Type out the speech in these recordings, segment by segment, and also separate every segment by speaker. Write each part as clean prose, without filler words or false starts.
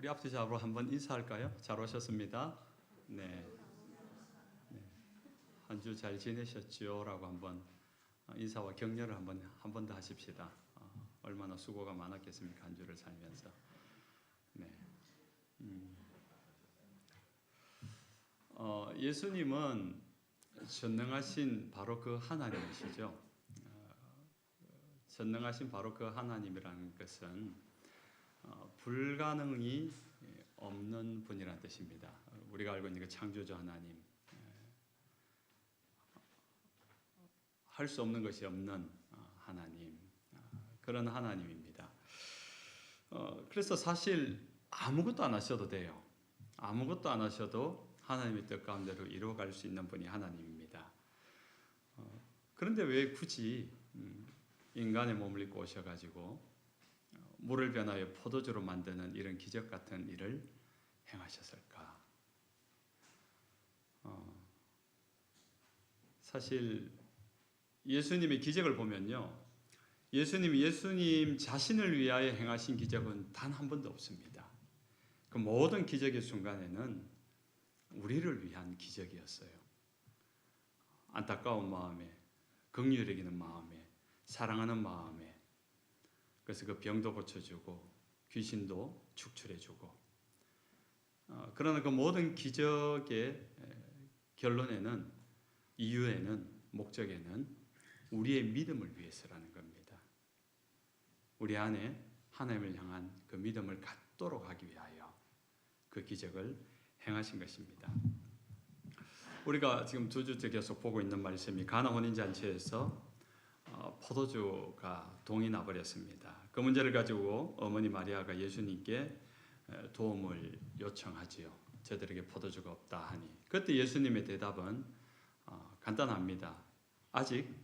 Speaker 1: 우리 앞뒤자로 한번 인사할까요? 잘 오셨습니다. 네. 한 주 잘 지내셨죠? 라고 한번 인사와 격려를 한 번 더 하십시다. 얼마나 수고가 많았겠습니까? 한 주를 살면서. 네. 예수님은 전능하신 바로 그 하나님이시죠. 전능하신 바로 그 하나님이라는 것은 불가능이 없는 분이라는 뜻입니다. 우리가 알고 있는 그 창조주 하나님, 할 수 없는 것이 없는 하나님, 그런 하나님입니다. 그래서 사실 아무것도 안 하셔도 돼요. 아무것도 안 하셔도 하나님의 뜻 가운데로 이루어갈 수 있는 분이 하나님입니다. 그런데 왜 굳이 인간의 몸을 입고 오셔가지고 물을 변하여 포도주로 만드는 이런 기적 같은 일을 행하셨을까? 사실 예수님의 기적을 보면요, 예수님 자신을 위하여 행하신 기적은 단 한 번도 없습니다. 그 모든 기적의 순간에는 우리를 위한 기적이었어요. 안타까운 마음에, 긍휼히 여기는 마음에, 사랑하는 마음에, 그래서 그 병도 고쳐주고 귀신도 축출해주고, 그러나 그 모든 기적의 결론에는, 이유에는, 목적에는 우리의 믿음을 위해서라는 겁니다. 우리 안에 하나님을 향한 그 믿음을 갖도록 하기 위하여 그 기적을 행하신 것입니다. 우리가 지금 두 주째 계속 보고 있는 말씀이 가나 혼인잔치에서 포도주가 동이 나버렸습니다. 그 문제를 가지고 어머니 마리아가 예수님께 도움을 요청하지요. 저들에게 포도주가 없다 하니, 그때 예수님의 대답은 간단합니다. 아직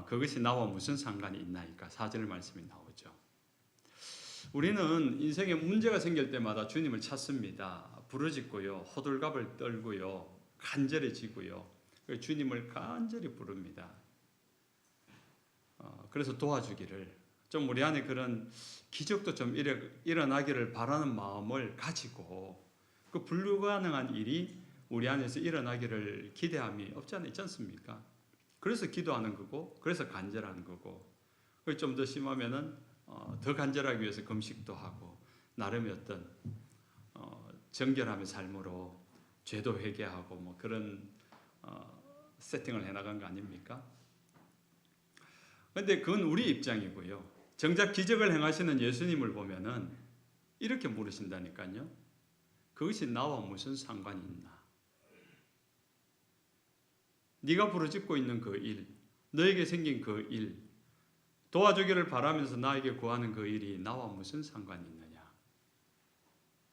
Speaker 1: 그것이 나와 무슨 상관이 있나이까? 4절 말씀이 나오죠. 우리는 인생에 문제가 생길 때마다 주님을 찾습니다. 부르짖고요, 호들갑을 떨고요, 간절해지고요, 주님을 간절히 부릅니다. 그래서 도와주기를, 좀 우리 안에 그런 기적도 좀 일어나기를 바라는 마음을 가지고 그 불가능한 일이 우리 안에서 일어나기를 기대함이 없지 않아 있지 않습니까? 그래서 기도하는 거고, 그래서 간절하는 거고, 좀 더 심하면은 더 간절하기 위해서 금식도 하고, 나름의 어떤 정결함의 삶으로 죄도 회개하고 뭐 그런 세팅을 해나간 거 아닙니까? 그런데 그건 우리 입장이고요. 정작 기적을 행하시는 예수님을 보면은 이렇게 물으신다니까요. 그것이 나와 무슨 상관이 있나? 네가 부르짖고 있는 그 일, 너에게 생긴 그 일, 도와주기를 바라면서 나에게 구하는 그 일이 나와 무슨 상관이 있느냐?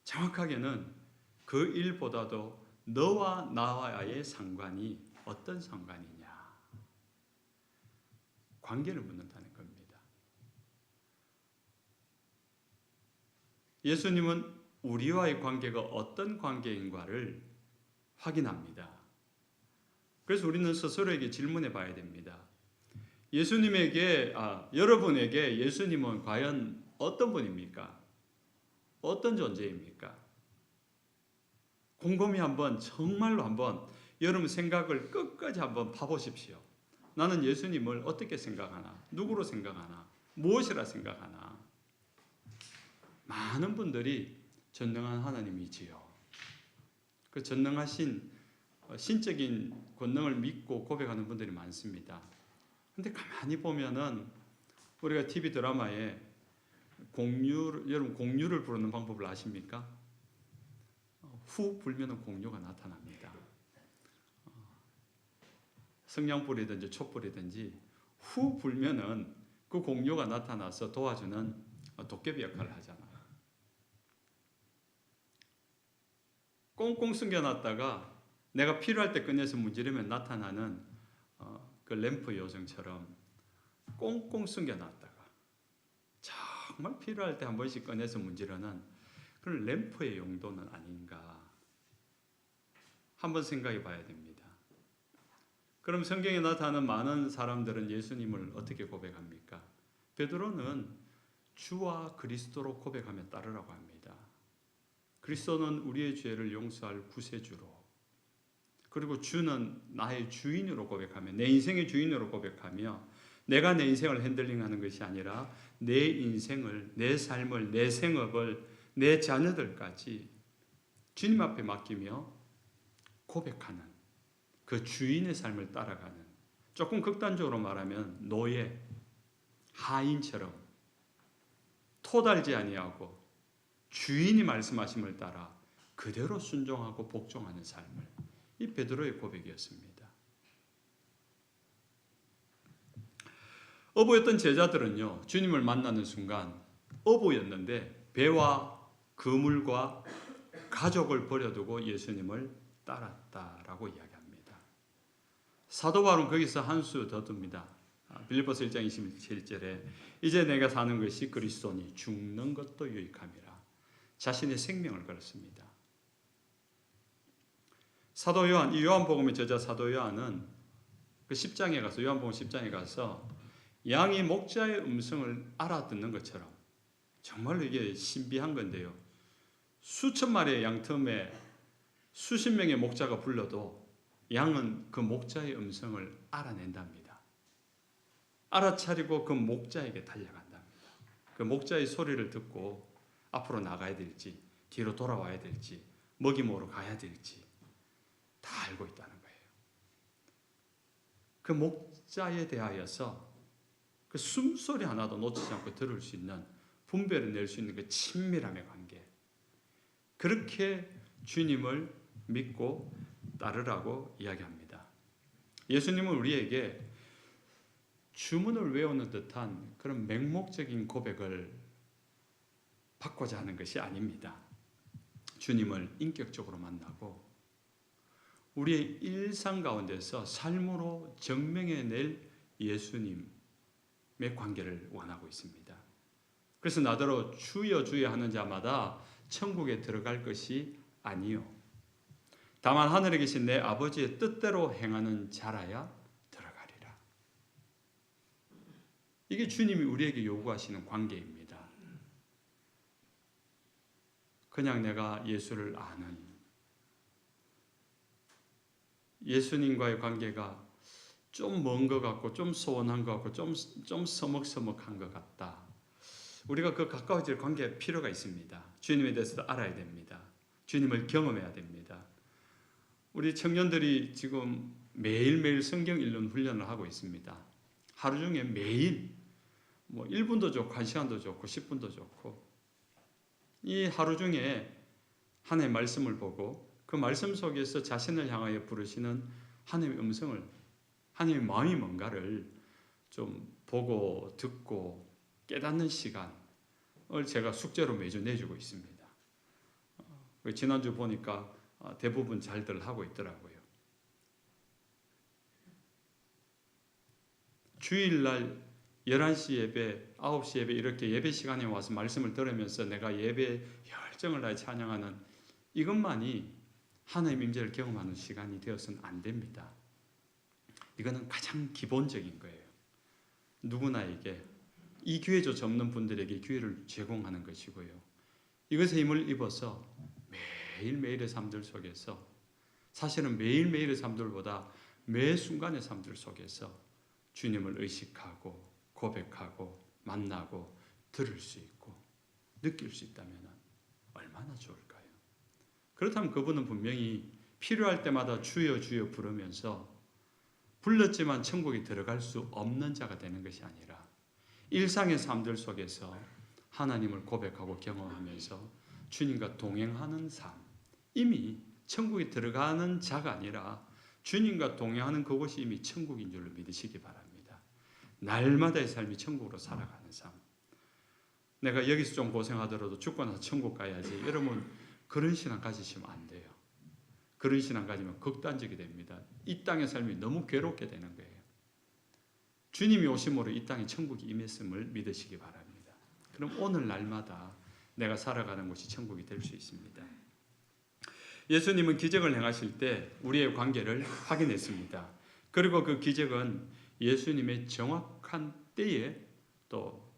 Speaker 1: 정확하게는 그 일보다도 너와 나와의 상관이 어떤 상관이냐? 관계를 묻는다는 겁니다. 예수님은 우리와의 관계가 어떤 관계인가를 확인합니다. 그래서 우리는 스스로에게 질문해 봐야 됩니다. 여러분에게 예수님은 과연 어떤 분입니까? 어떤 존재입니까? 곰곰이 정말로 한번 여러분 생각을 끝까지 한번 파보십시오. 나는 예수님을 어떻게 생각하나? 누구로 생각하나? 무엇이라 생각하나? 많은 분들이 전능한 하나님이지요. 그 전능하신 신적인 권능을 믿고 고백하는 분들이 많습니다. 근데 가만히 보면은 우리가 TV 드라마에 여러분 공유를 부르는 방법을 아십니까? 후 불면은 공유가 나타납니다. 성냥불이든지 촛불이든지 후 불면은 그 공유가 나타나서 도와주는 도깨비 역할을 하잖아요. 꽁꽁 숨겨놨다가 내가 필요할 때 꺼내서 문지르면 나타나는 그 램프 요정처럼 꽁꽁 숨겨놨다가 정말 필요할 때 한 번씩 꺼내서 문지르는 그런 램프의 용도는 아닌가 한번 생각해 봐야 됩니다. 그럼 성경에 나타나는 많은 사람들은 예수님을 어떻게 고백합니까? 베드로는 주와 그리스도로 고백하며 따르라고 합니다. 그리스도는 우리의 죄를 용서할 구세주로, 그리고 주는 나의 주인으로 고백하며, 내 인생의 주인으로 고백하며, 내가 내 인생을 핸들링하는 것이 아니라 내 인생을, 내 삶을, 내 생업을, 내 자녀들까지 주님 앞에 맡기며 고백하는 그 주인의 삶을 따라가는, 조금 극단적으로 말하면 노예, 하인처럼 토달지 아니하고 주인이 말씀하심을 따라 그대로 순종하고 복종하는 삶을, 이 베드로의 고백이었습니다. 어부였던 제자들은요, 주님을 만나는 순간 어부였는데 배와 그물과 가족을 버려두고 예수님을 따랐다라고 이야기합니다. 사도 바울은 거기서 한 수 더 둡니다. 빌립보서 1장 27절에 이제 내가 사는 것이 그리스도니 죽는 것도 유익함이라. 자신의 생명을 걸었습니다. 사도 요한, 이 요한복음의 저자 사도 요한은 그 10장에 가서, 요한복음 10장에 가서 양이 목자의 음성을 알아듣는 것처럼, 정말로 이게 신비한 건데요, 수천 마리의 양 틈에 수십 명의 목자가 불러도 양은 그 목자의 음성을 알아낸답니다. 알아차리고 그 목자에게 달려간답니다. 그 목자의 소리를 듣고 앞으로 나가야 될지, 뒤로 돌아와야 될지, 먹이 먹으러 가야 될지 다 알고 있다는 거예요. 그 목자에 대하여서 그 숨소리 하나도 놓치지 않고 들을 수 있는, 분별을 낼 수 있는 그 친밀함의 관계, 그렇게 주님을 믿고 따르라고 이야기합니다. 예수님은 우리에게 주문을 외우는 듯한 그런 맹목적인 고백을 받고자 하는 것이 아닙니다. 주님을 인격적으로 만나고 우리의 일상 가운데서 삶으로 증명해낼 예수님의 관계를 원하고 있습니다. 그래서 나더러 주여 주여 하는 자마다 천국에 들어갈 것이 아니요, 다만 하늘에 계신 내 아버지의 뜻대로 행하는 자라야 들어가리라. 이게 주님이 우리에게 요구하시는 관계입니다. 그냥 내가 예수를 아는, 예수님과의 관계가 좀 먼 것 같고 좀 소원한 것 같고 좀 서먹서먹한 것 같다. 우리가 그 가까워질 관계에 필요가 있습니다. 주님에 대해서도 알아야 됩니다. 주님을 경험해야 됩니다. 우리 청년들이 지금 매일매일 성경 읽는 훈련을 하고 있습니다. 하루 중에 매일 1분도 좋고 1시간도 좋고 10분도 좋고, 이 하루 중에 하나님의 말씀을 보고 그 말씀 속에서 자신을 향하여 부르시는 하나님의 음성을, 하나님의 마음이 뭔가를 좀 보고 듣고 깨닫는 시간을 제가 숙제로 매주 내주고 있습니다. 지난주 보니까 대부분 잘들 하고 있더라고요. 주일날 11시 예배, 9시 예배, 이렇게 예배 시간에 와서 말씀을 들으면서 내가 예배에 열정을 다해 찬양하는 이것만이 하나님 임재를 경험하는 시간이 되어서는 안 됩니다. 이거는 가장 기본적인 거예요. 누구나에게, 이 기회조차 없는 분들에게 기회를 제공하는 것이고요. 이것에 힘을 입어서 매일매일의 삶들 속에서, 사실은 매일매일의 삶들보다 매 순간의 삶들 속에서 주님을 의식하고 고백하고 만나고 들을 수 있고 느낄 수 있다면 얼마나 좋을까요? 그렇다면 그분은 분명히 필요할 때마다 주여 주여 부르면서 불렀지만 천국에 들어갈 수 없는 자가 되는 것이 아니라 일상의 삶들 속에서 하나님을 고백하고 경험하면서 주님과 동행하는 삶, 이미 천국에 들어가는 자가 아니라 주님과 동행하는 그곳이 이미 천국인 줄로 믿으시기 바랍니다. 날마다의 삶이 천국으로 살아가는 삶. 내가 여기서 좀 고생하더라도 죽고 나서 천국 가야지, 여러분 그런 신앙 가지시면 안 돼요. 그런 신앙 가지면 극단적이 됩니다. 이 땅의 삶이 너무 괴롭게 되는 거예요. 주님이 오심으로 이 땅에 천국이 임했음을 믿으시기 바랍니다. 그럼 오늘 날마다 내가 살아가는 곳이 천국이 될 수 있습니다. 예수님은 기적을 행하실 때 우리의 관계를 확인했습니다. 그리고 그 기적은 예수님의 정확한 때에 또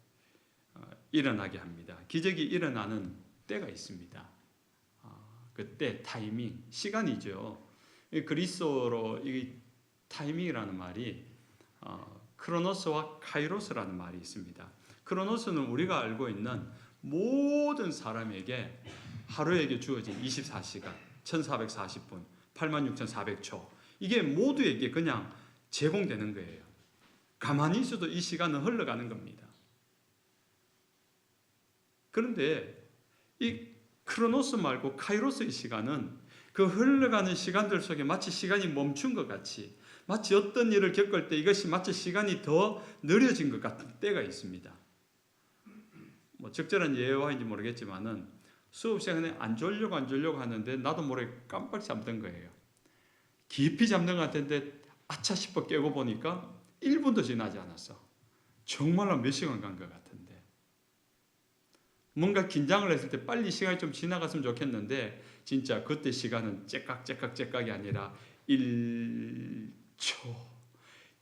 Speaker 1: 일어나게 합니다. 기적이 일어나는 때가 있습니다. 그때 타이밍, 시간이죠. 이 그리스어로 이 타이밍이라는 말이 크로노스와 카이로스라는 말이 있습니다. 크로노스는 우리가 알고 있는 모든 사람에게 하루에게 주어진 24시간, 1440분, 86,400초. 이게 모두에게 그냥 제공되는 거예요. 가만히 있어도 이 시간은 흘러가는 겁니다. 그런데 이 크로노스 말고 카이로스의 시간은 그 흘러가는 시간들 속에 마치 시간이 멈춘 것 같이, 마치 어떤 일을 겪을 때 이것이 마치 시간이 더 느려진 것 같은 때가 있습니다. 뭐 적절한 예화인지 모르겠지만은 수업 시간에 안 졸려고 하는데 나도 모르게 깜빡 잠든 거예요. 깊이 잠든 것 같은데 아차 싶어 깨고 보니까 1분도 지나지 않았어. 정말로 몇 시간 간 것 같은데. 뭔가 긴장을 했을 때 빨리 시간이 좀 지나갔으면 좋겠는데 진짜 그때 시간은 째깍째깍이 아니라 1초,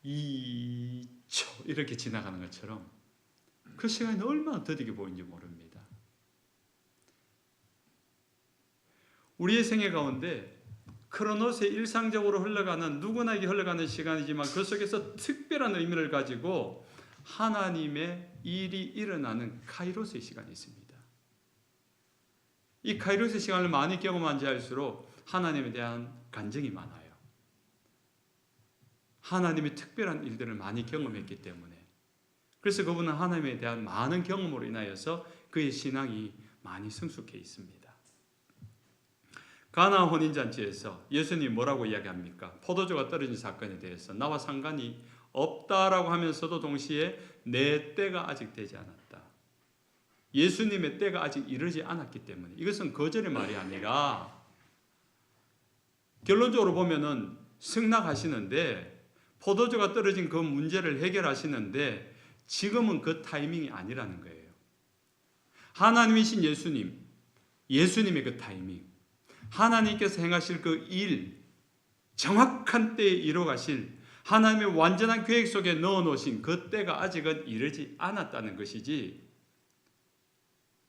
Speaker 1: 2초 이렇게 지나가는 것처럼 그 시간이 얼마나 더디게 보이는지 모릅니다. 우리의 생애 가운데 크로노스의 일상적으로 흘러가는 누구나에게 흘러가는 시간이지만 그 속에서 특별한 의미를 가지고 하나님의 일이 일어나는 카이로스의 시간이 있습니다. 이 카이로스의 시간을 많이 경험한지 할수록 하나님에 대한 간증이 많아요. 하나님의 특별한 일들을 많이 경험했기 때문에. 그래서 그분은 하나님에 대한 많은 경험으로 인하여서 그의 신앙이 많이 성숙해 있습니다. 가나 혼인잔치에서 예수님이 뭐라고 이야기합니까? 포도주가 떨어진 사건에 대해서 나와 상관이 없다라고 하면서도 동시에 내 때가 아직 되지 않았다. 예수님의 때가 아직 이르지 않았기 때문에 이것은 거절의 말이 아니라 결론적으로 보면은 승낙하시는데 포도주가 떨어진 그 문제를 해결하시는데 지금은 그 타이밍이 아니라는 거예요. 하나님이신 예수님, 예수님의 그 타이밍, 하나님께서 행하실 그 일, 정확한 때에 이루어가실 하나님의 완전한 계획 속에 넣어놓으신 그 때가 아직은 이르지 않았다는 것이지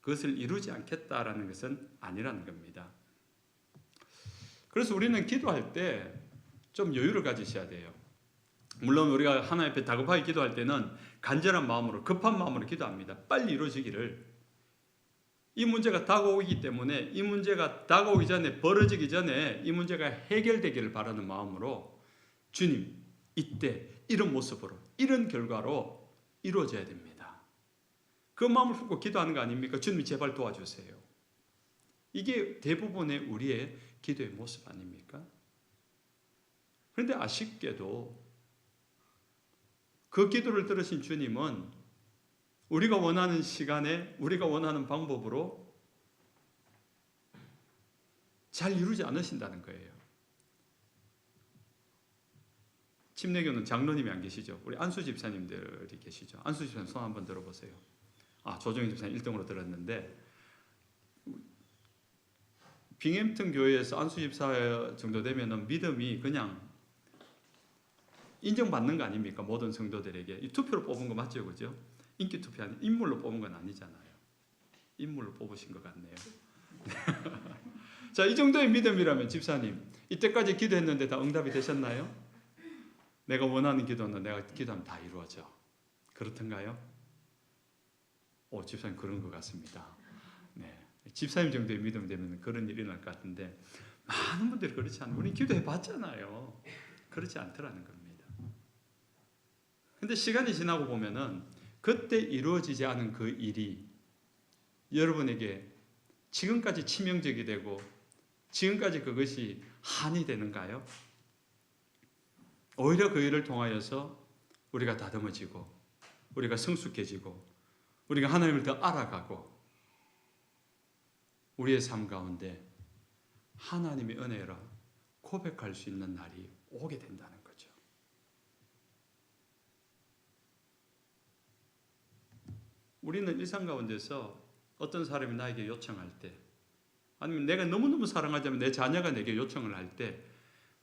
Speaker 1: 그것을 이루지 않겠다라는 것은 아니라는 겁니다. 그래서 우리는 기도할 때 좀 여유를 가지셔야 돼요. 물론 우리가 하나님 앞에 다급하게 기도할 때는 간절한 마음으로 급한 마음으로 기도합니다. 빨리 이루어지기를. 이 문제가 다가오기 때문에 이 문제가 다가오기 전에 벌어지기 전에 이 문제가 해결되기를 바라는 마음으로 주님 이때 이런 모습으로 이런 결과로 이루어져야 됩니다. 그 마음을 품고 기도하는 거 아닙니까? 주님이 제발 도와주세요. 이게 대부분의 우리의 기도의 모습 아닙니까? 그런데 아쉽게도 그 기도를 들으신 주님은 우리가 원하는 시간에 우리가 원하는 방법으로 잘 이루지 않으신다는 거예요. 침례교는 장로님이 안 계시죠? 우리 안수 집사님들이 계시죠? 안수 집사님 손 한번 들어보세요. 조정희 집사님 1등으로 들었는데 빙햄튼 교회에서 안수 집사 정도 되면은 믿음이 그냥 인정받는 거 아닙니까? 모든 성도들에게. 이 투표로 뽑은 거 맞죠? 그죠? 인기 투표 아니 인물로 뽑은 건 아니잖아요. 인물로 뽑으신 것 같네요. 자, 이 정도의 믿음이라면 집사님 이때까지 기도했는데 다 응답이 되셨나요? 내가 원하는 기도는 내가 기도하면 다 이루어져. 그렇던가요? 집사님 그런 것 같습니다. 네, 집사님 정도의 믿음 되면 그런 일이 날 것 같은데 많은 분들이 그렇지 않아요. 우리 기도해 봤잖아요. 그렇지 않더라는 겁니다. 근데 시간이 지나고 보면은 그때 이루어지지 않은 그 일이 여러분에게 지금까지 치명적이 되고 지금까지 그것이 한이 되는가요? 오히려 그 일을 통하여서 우리가 다듬어지고 우리가 성숙해지고 우리가 하나님을 더 알아가고 우리의 삶 가운데 하나님의 은혜라 고백할 수 있는 날이 오게 된다는 거죠. 우리는 일상 가운데서 어떤 사람이 나에게 요청할 때 아니면 내가 너무너무 사랑하자면 내 자녀가 내게 요청을 할 때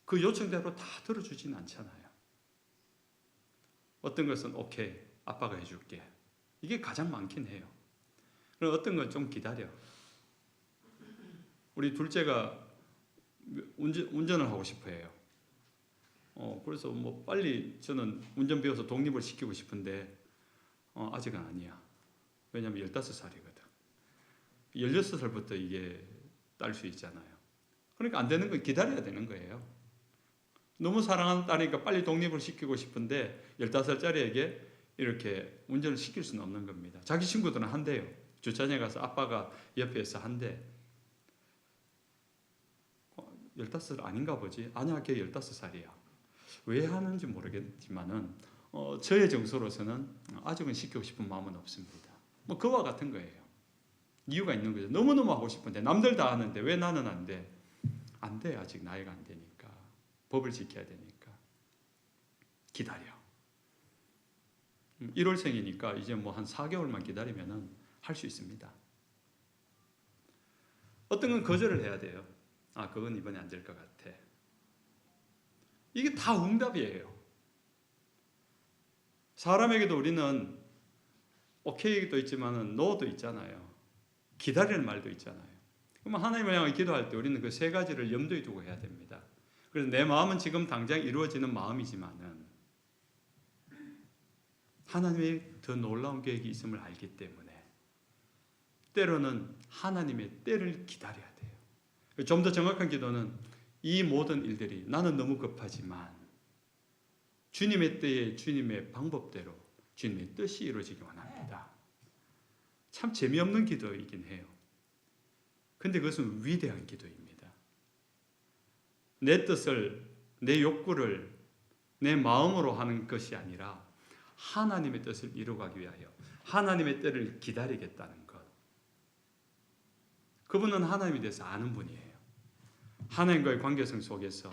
Speaker 1: 그 요청대로 다 들어주지는 않잖아요. 어떤 것은 오케이, 아빠가 해줄게. 이게 가장 많긴 해요. 그럼 어떤 건 좀 기다려. 우리 둘째가 운전을 하고 싶어 해요. 그래서 뭐 빨리 저는 운전 배워서 독립을 시키고 싶은데 아직은 아니야. 왜냐하면 15살이거든. 16살부터 이게 딸 수 있잖아요. 그러니까 안 되는 거 기다려야 되는 거예요. 너무 사랑하는 딸이니까 빨리 독립을 시키고 싶은데 15살짜리에게 이렇게 운전을 시킬 수는 없는 겁니다. 자기 친구들은 한대요. 주차장에 가서 아빠가 옆에서 한대. 15살 아닌가 보지? 아니야, 걔 15살이야. 왜 하는지 모르겠지만은 저의 정서로서는 아직은 시키고 싶은 마음은 없습니다. 뭐 그와 같은 거예요. 이유가 있는 거죠. 너무너무 하고 싶은데 남들 다 하는데 왜 나는 안 돼? 안 돼. 아직 나이가 안 되니까. 법을 지켜야 되니까. 기다려. 1월생이니까 이제 뭐 한 4개월만 기다리면은 할 수 있습니다. 어떤 건 거절을 해야 돼요. 그건 이번에 안 될 것 같아. 이게 다 응답이에요. 사람에게도 우리는 오케이도 있지만은 노도 있잖아요. 기다리는 말도 있잖아요. 그러면 하나님을 향해 기도할 때 우리는 그 세 가지를 염두에 두고 해야 됩니다. 그래서 내 마음은 지금 당장 이루어지는 마음이지만은 하나님의 더 놀라운 계획이 있음을 알기 때문에 때로는 하나님의 때를 기다려야 돼요. 좀 더 정확한 기도는 이 모든 일들이 나는 너무 급하지만 주님의 때에 주님의 방법대로 주님의 뜻이 이루어지기 원합니다. 참 재미없는 기도이긴 해요. 근데 그것은 위대한 기도입니다. 내 뜻을, 내 욕구를 내 마음으로 하는 것이 아니라 하나님의 뜻을 이루어가기 위하여 하나님의 때를 기다리겠다는 것. 그분은 하나님에 대해서 아는 분이에요. 하나님과의 관계성 속에서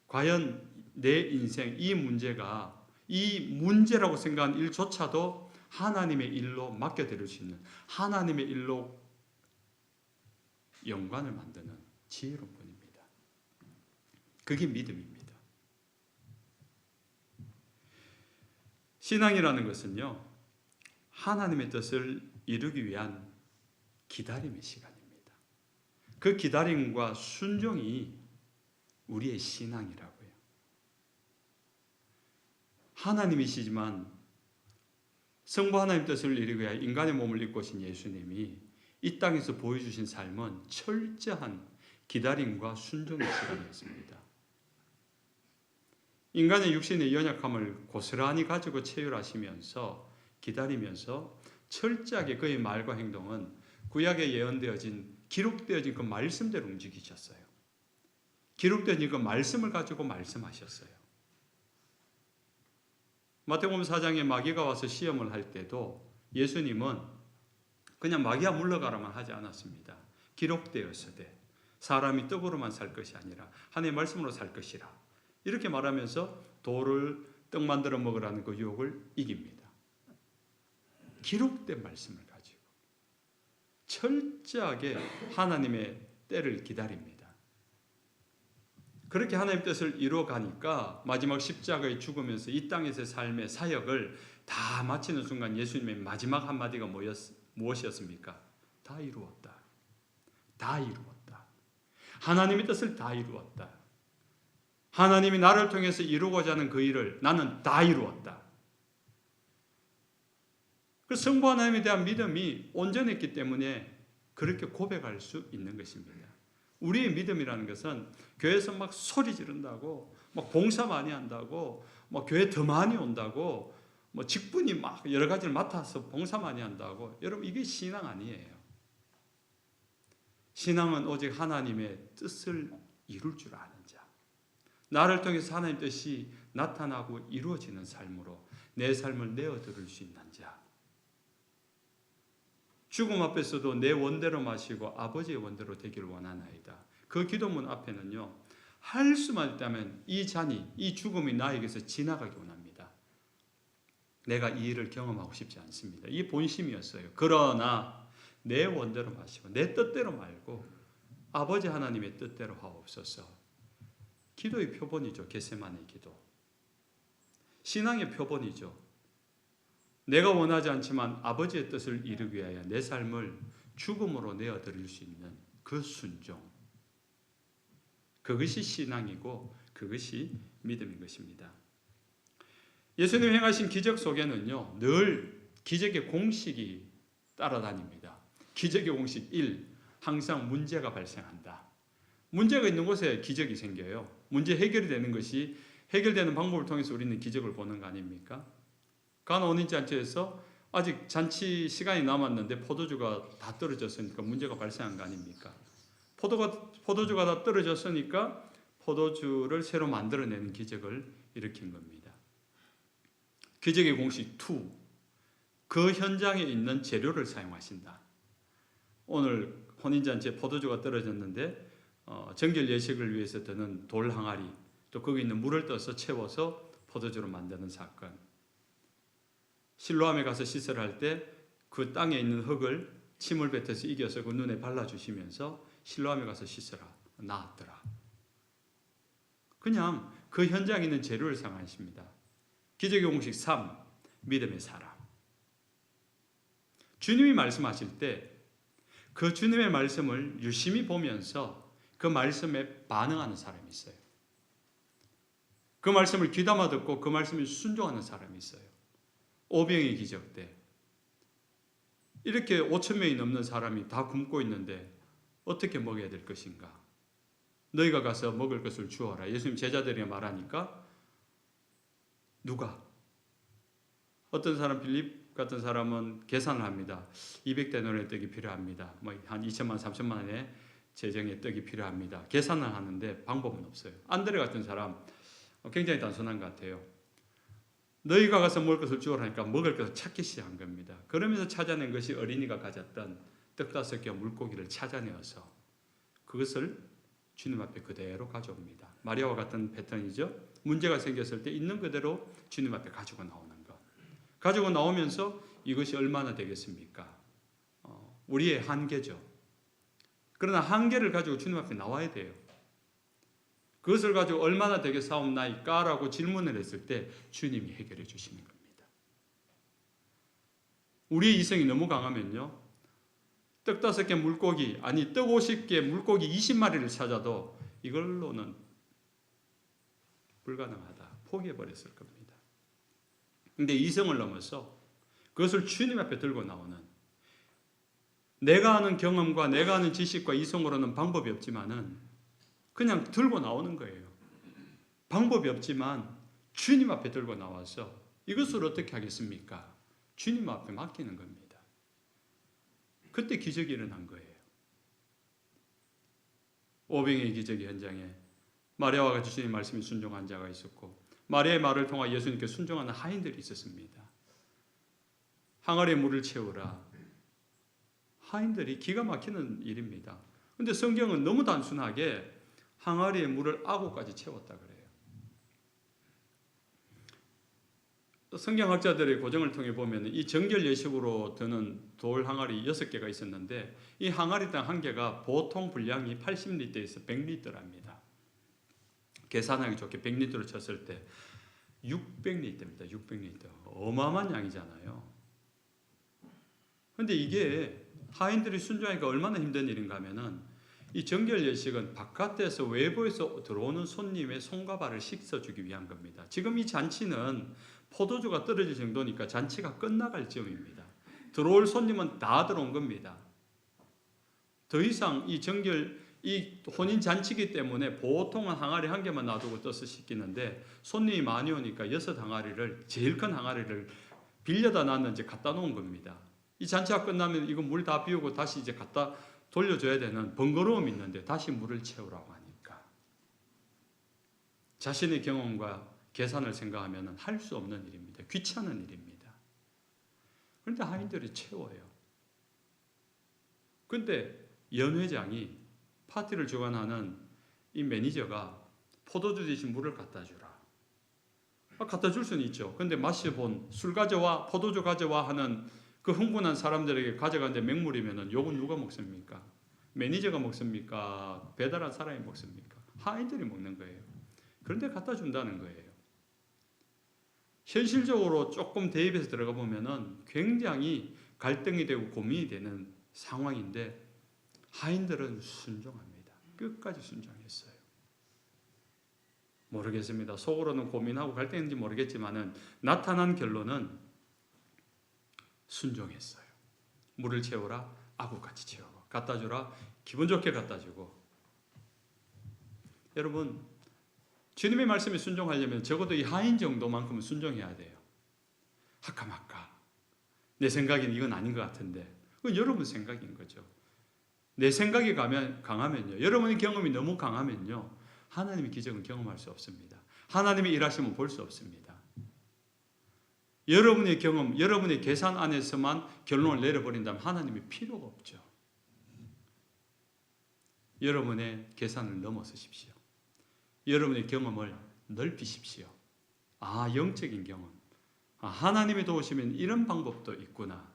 Speaker 1: 과연 내 인생 이 문제가 이 문제라고 생각한 일조차도 하나님의 일로 맡겨드릴 수 있는 하나님의 일로 연관을 만드는 지혜로운 분입니다. 그게 믿음입니다. 신앙이라는 것은요, 하나님의 뜻을 이루기 위한 기다림의 시간입니다. 그 기다림과 순종이 우리의 신앙이라고요. 하나님이시지만 성부 하나님 뜻을 이루기 위해 인간의 몸을 입고 오신 예수님이 이 땅에서 보여주신 삶은 철저한 기다림과 순종의 시간이었습니다. 인간의 육신의 연약함을 고스란히 가지고 체휼하시면서 기다리면서 철저하게 그의 말과 행동은 구약에 예언되어진 기록되어진 그 말씀대로 움직이셨어요. 기록되어진 그 말씀을 가지고 말씀하셨어요. 마태복음 4장에 마귀가 와서 시험을 할 때도 예수님은 그냥 마귀야 물러가라만 하지 않았습니다. 기록되었으되 사람이 떡으로만 살 것이 아니라 하나님의 말씀으로 살 것이라. 이렇게 말하면서 돌을 떡 만들어 먹으라는 그 유혹을 이깁니다. 기록된 말씀을 가지고 철저하게 하나님의 때를 기다립니다. 그렇게 하나님의 뜻을 이루어가니까 마지막 십자가에 죽으면서 이 땅에서의 삶의 사역을 다 마치는 순간 예수님의 마지막 한마디가 무엇이었습니까? 다 이루었다. 다 이루었다. 하나님의 뜻을 다 이루었다. 하나님이 나를 통해서 이루고자 하는 그 일을 나는 다 이루었다. 그 성부 하나님에 대한 믿음이 온전했기 때문에 그렇게 고백할 수 있는 것입니다. 우리의 믿음이라는 것은 교회에서 막 소리 지른다고, 막 봉사 많이 한다고, 막 교회 더 많이 온다고, 뭐 직분이 막 여러 가지를 맡아서 봉사 많이 한다고. 여러분, 이게 신앙 아니에요. 신앙은 오직 하나님의 뜻을 이룰 줄 아는 자. 나를 통해서 하나님의 뜻이 나타나고 이루어지는 삶으로 내 삶을 내어드릴 수 있는 자. 죽음 앞에서도 내 원대로 마시고 아버지의 원대로 되기를 원하나이다. 그 기도문 앞에는요, 할 수만 있다면 이 잔이, 이 죽음이 나에게서 지나가기 원합니다. 내가 이 일을 경험하고 싶지 않습니다. 이게 본심이었어요. 그러나 내 원대로 마시고 내 뜻대로 말고 아버지 하나님의 뜻대로 하옵소서. 기도의 표본이죠. 겟세마네 기도. 신앙의 표본이죠. 내가 원하지 않지만 아버지의 뜻을 이루기 위하여 내 삶을 죽음으로 내어드릴 수 있는 그 순종. 그것이 신앙이고 그것이 믿음인 것입니다. 예수님이 행하신 기적 속에는요, 늘 기적의 공식이 따라다닙니다. 기적의 공식 1, 항상 문제가 발생한다. 문제가 있는 곳에 기적이 생겨요. 문제 해결이 되는 것이 해결되는 방법을 통해서 우리는 기적을 보는 거 아닙니까? 가나 혼인 잔치에서 아직 잔치 시간이 남았는데 포도주가 다 떨어졌으니까 문제가 발생한 거 아닙니까? 포도주가 다 떨어졌으니까 포도주를 새로 만들어내는 기적을 일으킨 겁니다. 기적의 공식 2, 그 현장에 있는 재료를 사용하신다. 오늘 혼인잔치에 포도주가 떨어졌는데 정결 예식을 위해서 드는 돌 항아리, 또 거기 있는 물을 떠서 채워서 포도주로 만드는 사건. 실로암에 가서 시설할 때 그 땅에 있는 흙을 침을 뱉어서 이겨서 그 눈에 발라주시면서 실로암에 가서 씻어라. 나았더라. 그냥 그 현장에 있는 재료를 사용하십니다. 기적의 공식 3, 믿음의 사람. 주님이 말씀하실 때 그 주님의 말씀을 유심히 보면서 그 말씀에 반응하는 사람이 있어요. 그 말씀을 귀담아 듣고 그 말씀에 순종하는 사람이 있어요. 오병의 기적 때 이렇게 5천 명이 넘는 사람이 다 굶고 있는데 어떻게 먹여야 될 것인가? 너희가 가서 먹을 것을 주어라. 예수님 제자들이 말하니까 누가? 어떤 사람 빌립 같은 사람은 계산을 합니다. 200데나리의 떡이 필요합니다. 한 2천만 3천만 원의 재정의 떡이 필요합니다. 계산을 하는데 방법은 없어요. 안드레 같은 사람 굉장히 단순한 것 같아요. 너희가 가서 먹을 것을 주어라니까 먹을 것을 찾기 시작한 겁니다. 그러면서 찾아낸 것이 어린이가 가졌던 떡 5개와 물고기를 찾아내어서 그것을 주님 앞에 그대로 가져옵니다. 마리아와 같은 패턴이죠. 문제가 생겼을 때 있는 그대로 주님 앞에 가지고 나오는 것. 가지고 나오면서 이것이 얼마나 되겠습니까? 우리의 한계죠. 그러나 한계를 가지고 주님 앞에 나와야 돼요. 그것을 가지고 얼마나 되겠사옵나이까? 라고 질문을 했을 때 주님이 해결해 주시는 겁니다. 우리의 이성이 너무 강하면요, 떡 5개 물고기, 아니 떡 50개 물고기 20마리를 찾아도 이걸로는 불가능하다. 포기해버렸을 겁니다. 근데 이성을 넘어서 그것을 주님 앞에 들고 나오는, 내가 아는 경험과 내가 아는 지식과 이성으로는 방법이 없지만은 그냥 들고 나오는 거예요. 방법이 없지만 주님 앞에 들고 나와서 이것을 어떻게 하겠습니까? 주님 앞에 맡기는 겁니다. 그때 기적이 일어난 거예요. 오병의 기적의 현장에 마리아와 같이 주님 말씀에 순종한 자가 있었고, 마리아의 말을 통해 예수님께 순종하는 하인들이 있었습니다. 항아리에 물을 채우라. 하인들이 기가 막히는 일입니다. 그런데 성경은 너무 단순하게 항아리에 물을 아구까지 채웠다 그래요. 성경학자들의 고정을 통해 보면 이 정결 예식으로 드는 돌 항아리 6개가 있었는데 이 항아리당 한 개가 보통 분량이 80리터에서 100리터랍니다. 계산하기 좋게 100리터로 쳤을 때 600리터입니다. 600리터. 어마어마한 양이잖아요. 그런데 이게 하인들이 순종하기가 얼마나 힘든 일인가 하면은 이 정결 예식은 바깥에서 외부에서 들어오는 손님의 손과 발을 씻어주기 위한 겁니다. 지금 이 잔치는 포도주가 떨어질 정도니까 잔치가 끝나갈 즈음입니다. 들어올 손님은 다 들어온 겁니다. 더 이상 이 혼인 잔치기 때문에 보통은 항아리 한 개만 놔두고 떠서 씻기는데 손님이 많이 오니까 6항아리를, 제일 큰 항아리를 빌려다 놨는지 갖다 놓은 겁니다. 이 잔치가 끝나면 이거 물 다 비우고 다시 이제 갖다 돌려줘야 되는 번거로움이 있는데 다시 물을 채우라고 하니까 자신의 경험과 계산을 생각하면 할 수 없는 일입니다. 귀찮은 일입니다. 그런데 하인들이 채워요. 그런데 연 회장이 파티를 주관하는 이 매니저가 포도주 대신 물을 갖다 주라. 갖다 줄 수는 있죠. 그런데 마셔본 술 가져와, 포도주 가져와 하는 그 흥분한 사람들에게 가져가는데 맹물이면 욕은 누가 먹습니까? 매니저가 먹습니까? 배달한 사람이 먹습니까? 하인들이 먹는 거예요. 그런데 갖다 준다는 거예요. 현실적으로 조금 대입해서 들어가 보면은 굉장히 갈등이 되고 고민이 되는 상황인데 하인들은 순종합니다. 끝까지 순종했어요. 모르겠습니다. 속으로는 고민하고 갈등인지 모르겠지만은 나타난 결론은 순종했어요. 물을 채우라, 아구같이 채우고 갖다 주라, 기분 좋게 갖다 주고. 여러분, 주님의 말씀에 순종하려면 적어도 이 하인 정도만큼은 순종해야 돼요. 하카마카. 내 생각엔 이건 아닌 것 같은데. 그건 여러분 생각인 거죠. 내 생각이 강하면요. 여러분의 경험이 너무 강하면요. 하나님의 기적은 경험할 수 없습니다. 하나님의 일하심은 볼 수 없습니다. 여러분의 경험, 여러분의 계산 안에서만 결론을 내려버린다면 하나님이 필요가 없죠. 여러분의 계산을 넘어서십시오. 여러분의 경험을 넓히십시오. 영적인 경험. 하나님이 도우시면 이런 방법도 있구나.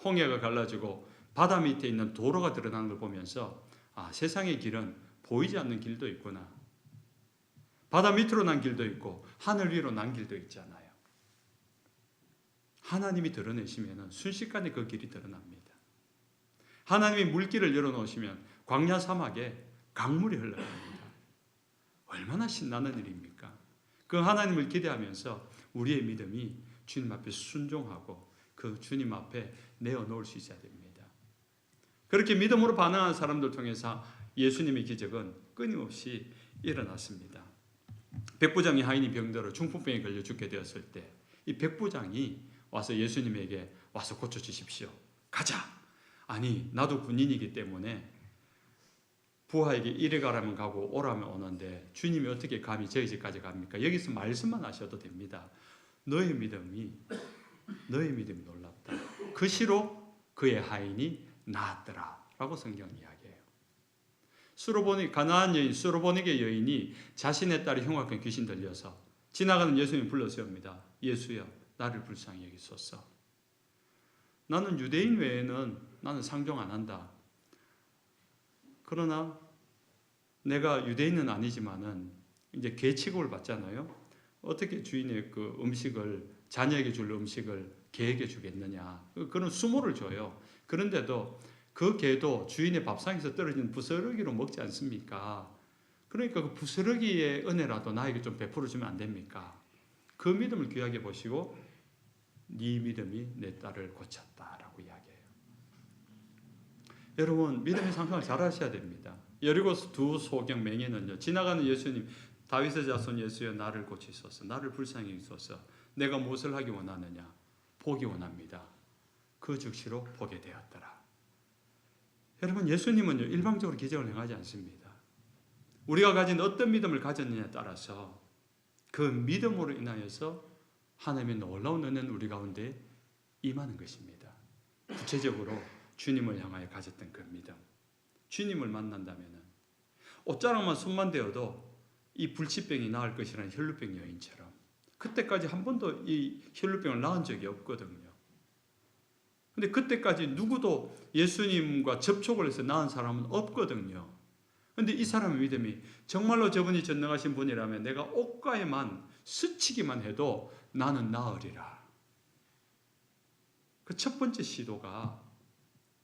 Speaker 1: 홍해가 갈라지고 바다 밑에 있는 도로가 드러나는 걸 보면서 세상의 길은 보이지 않는 길도 있구나. 바다 밑으로 난 길도 있고 하늘 위로 난 길도 있잖아요. 하나님이 드러내시면 순식간에 그 길이 드러납니다. 하나님이 물길을 열어놓으시면 광야 사막에 강물이 흘러갑니다. 얼마나 신나는 일입니까? 그 하나님을 기대하면서 우리의 믿음이 주님 앞에 순종하고 그 주님 앞에 내어놓을 수 있어야 됩니다. 그렇게 믿음으로 반응한 사람들 통해서 예수님의 기적은 끊임없이 일어났습니다. 백부장이 하인이 병들어 중풍병에 걸려 죽게 되었을 때 이 백부장이 와서 예수님에게 와서 고쳐주십시오. 가자. 아니 나도 군인이기 때문에 부하에게 이리 가라면 가고 오라면 오는데 주님이 어떻게 감히 저희 집까지 갑니까? 여기서 말씀만 하셔도 됩니다. 너의 믿음이 놀랍다. 그 시로 그의 하인이 나았더라 라고 성경 이야기해요. 가나안 여인 수로보닉의 여인이 자신의 딸이 흉악한 귀신 들려서 지나가는 예수님 불러 세웁니다. 예수여 나를 불쌍히 여기소서. 나는 유대인 외에는 나는 상종 안 한다. 그러나 내가 유대인은 아니지만은 이제 계치급을 받잖아요. 어떻게 주인의 그 음식을 자녀에게 줄 음식을 개에게 주겠느냐. 그런 수모를 줘요. 그런데도 그 개도 주인의 밥상에서 떨어진 부스러기로 먹지 않습니까? 그러니까 그 부스러기의 은혜라도 나에게 좀 베풀어 주면 안 됩니까? 그 믿음을 귀하게 보시고 네 믿음이 내 딸을 고쳤다라고 이야기해요. 여러분 믿음의 상상을 잘 하셔야 됩니다. 여리고 두 소경 맹인은요. 지나가는 예수님 다윗의 자손 예수여 나를 고치소서. 나를 불쌍히 여기소서. 내가 무엇을 하기 원하느냐? 보기 원합니다. 그 즉시로 보게 되었더라. 여러분 예수님은요 일방적으로 기적을 행하지 않습니다. 우리가 가진 어떤 믿음을 가졌느냐에 따라서 그 믿음으로 인하여서 하나님의 놀라운 은혜는 우리 가운데 임하는 것입니다. 구체적으로 주님을 향하여 가졌던 그 믿음. 주님을 만난다면 옷자락만 손만 대어도 이 불치병이 나을 것이라는 혈루병 여인처럼 그때까지 한 번도 이 혈루병을 낳은 적이 없거든요. 근데 그때까지 누구도 예수님과 접촉을 해서 낳은 사람은 없거든요. 근데 이 사람의 믿음이 정말로 저분이 전능하신 분이라면 내가 옷가에만 스치기만 해도 나는 나으리라. 그 첫 번째 시도가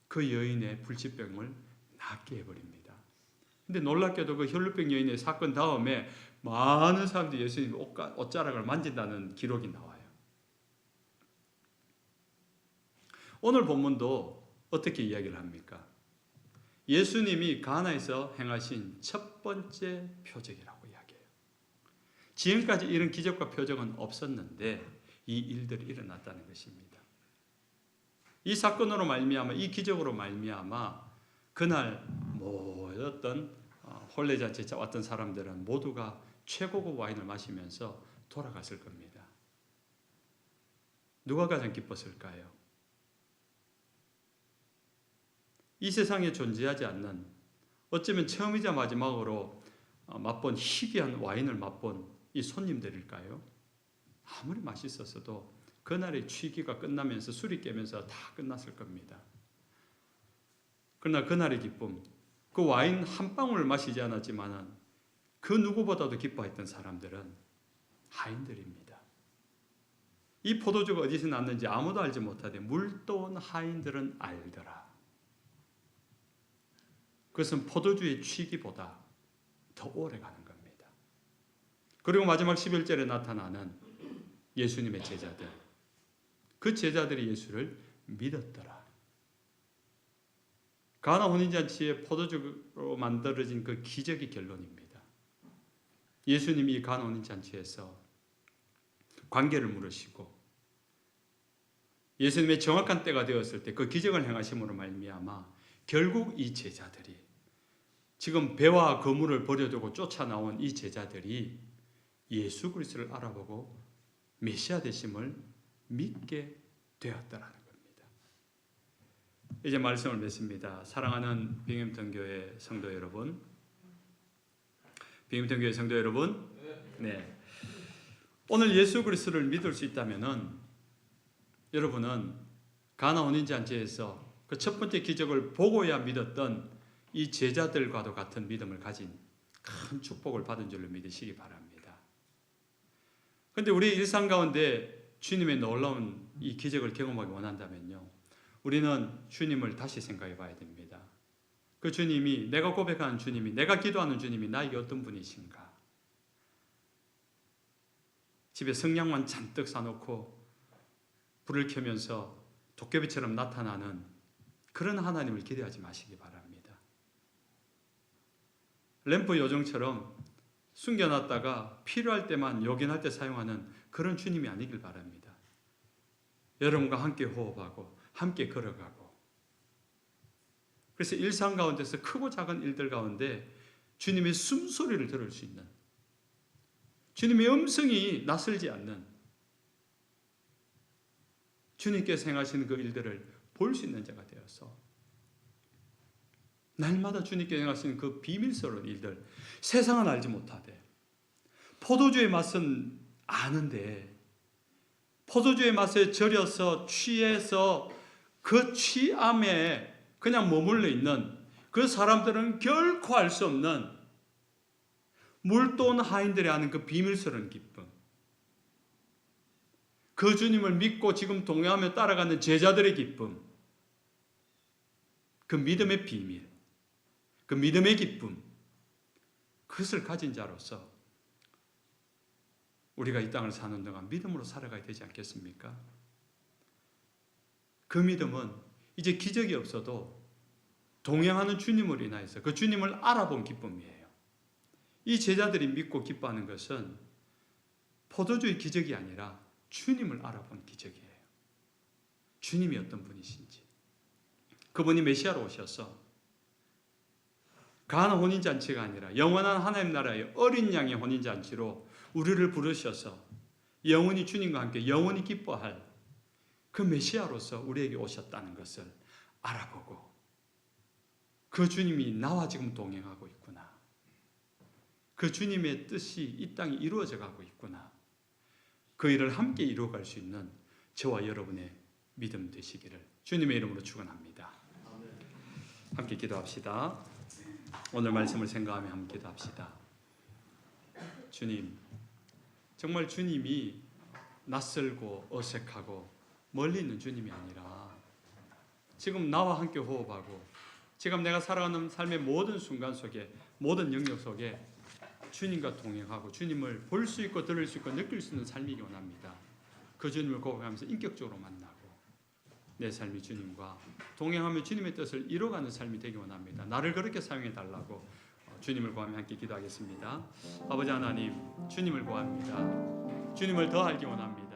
Speaker 1: 그 여인의 불치병을 낫게 해버립니다. 근데 놀랍게도 그 혈루병 여인의 사건 다음에 많은 사람들이 예수님 옷자락을 만진다는 기록이 나와요. 오늘 본문도 어떻게 이야기를 합니까? 예수님이 가나에서 행하신 첫 번째 표적이라고 이야기해요. 지금까지 이런 기적과 표적은 없었는데 이 일들이 일어났다는 것입니다. 이 사건으로 말미암아 이 기적으로 말미암아 그날 모였던 혼례잔치에 왔던 사람들은 모두가 최고급 와인을 마시면서 돌아갔을 겁니다. 누가 가장 기뻤을까요? 이 세상에 존재하지 않는 어쩌면 처음이자 마지막으로 맛본 희귀한 와인을 맛본 이 손님들일까요? 아무리 맛있었어도 그날의 취기가 끝나면서 술이 깨면서 다 끝났을 겁니다. 그러나 그날의 기쁨, 그 와인 한 방울 마시지 않았지만 그 누구보다도 기뻐했던 사람들은 하인들입니다. 이 포도주가 어디서 났는지 아무도 알지 못하되 물도온 하인들은 알더라. 그것은 포도주의 취기보다 더 오래 가는 겁니다. 그리고 마지막 11절에 나타나는 예수님의 제자들, 그 제자들이 예수를 믿었더라. 가나 혼인잔치의 포도주로 만들어진 그 기적이 결론입니다. 예수님이 이 가나 혼인잔치에서 관계를 물으시고 예수님의 정확한 때가 되었을 때 그 기적을 행하심으로 말미암아 결국 이 제자들이, 지금 배와 그물을 버려두고 쫓아나온 이 제자들이 예수 그리스도를 알아보고 메시아 되심을 믿게 되었다라는 겁니다. 이제 말씀을 맺습니다. 사랑하는 빙햄턴 교회 성도 여러분, 빙햄턴 교회 성도 여러분, 네, 오늘 예수 그리스도를 믿을 수 있다면은 여러분은 가나 혼인잔치에서 그 첫 번째 기적을 보고야 믿었던 이 제자들과도 같은 믿음을 가진 큰 축복을 받은 줄로 믿으시기 바랍니다. 그런데 우리 일상 가운데 주님의 놀라운 이 기적을 경험하기 원한다면요, 우리는 주님을 다시 생각해 봐야 됩니다. 그 주님이, 내가 고백하는 주님이, 내가 기도하는 주님이 나에게 어떤 분이신가? 집에 성냥만 잔뜩 사놓고 불을 켜면서 도깨비처럼 나타나는 그런 하나님을 기대하지 마시기 바랍니다. 램프 요정처럼 숨겨놨다가 필요할 때만, 요긴할 때 사용하는 그런 주님이 아니길 바랍니다. 여러분과 함께 호흡하고 함께 걸어가고, 그래서 일상 가운데서 크고 작은 일들 가운데 주님의 숨소리를 들을 수 있는, 주님의 음성이 낯설지 않는, 주님께서 행하시는 그 일들을 볼 수 있는 자가 되어서 날마다 주님께서 행하시는 그 비밀스러운 일들, 세상은 알지 못하되 포도주의 맛은 아는데 포도주의 맛에 절여서 취해서 그 취함에 그냥 머물러 있는 그 사람들은 결코 알 수 없는 물돈 하인들이 아는 그 비밀스러운 기쁨, 그 주님을 믿고 지금 동행하며 따라가는 제자들의 기쁨, 그 믿음의 비밀, 그 믿음의 기쁨, 그것을 가진 자로서 우리가 이 땅을 사는 동안 믿음으로 살아가야 되지 않겠습니까? 그 믿음은 이제 기적이 없어도 동행하는 주님으로 인하여서 그 주님을 알아본 기쁨이에요. 이 제자들이 믿고 기뻐하는 것은 포도주의 기적이 아니라 주님을 알아본 기적이에요. 주님이 어떤 분이신지, 그분이 메시아로 오셔서 가나 혼인잔치가 아니라 영원한 하나님 나라의 어린 양의 혼인잔치로 우리를 부르셔서 영원히 주님과 함께 영원히 기뻐할 그 메시아로서 우리에게 오셨다는 것을 알아보고, 그 주님이 나와 지금 동행하고 있구나, 그 주님의 뜻이 이 땅에 이루어져 가고 있구나, 그 일을 함께 이루어갈 수 있는 저와 여러분의 믿음 되시기를 주님의 이름으로 축원합니다. 함께 기도합시다. 오늘 말씀을 생각하며 함께 기도합시다. 주님, 정말 주님이 낯설고 어색하고 멀리 있는 주님이 아니라 지금 나와 함께 호흡하고 지금 내가 살아가는 삶의 모든 순간 속에, 모든 영역 속에 주님과 동행하고 주님을 볼 수 있고 들을 수 있고 느낄 수 있는 삶이기 원합니다. 그 주님을 고백하면서 인격적으로 만나고 내 삶이 주님과 동행하며 주님의 뜻을 이뤄가는 삶이 되기 원합니다. 나를 그렇게 사용해 달라고 주님을 구하며 함께 기도하겠습니다. 아버지 하나님, 주님을 구합니다. 주님을 더 알기 원합니다.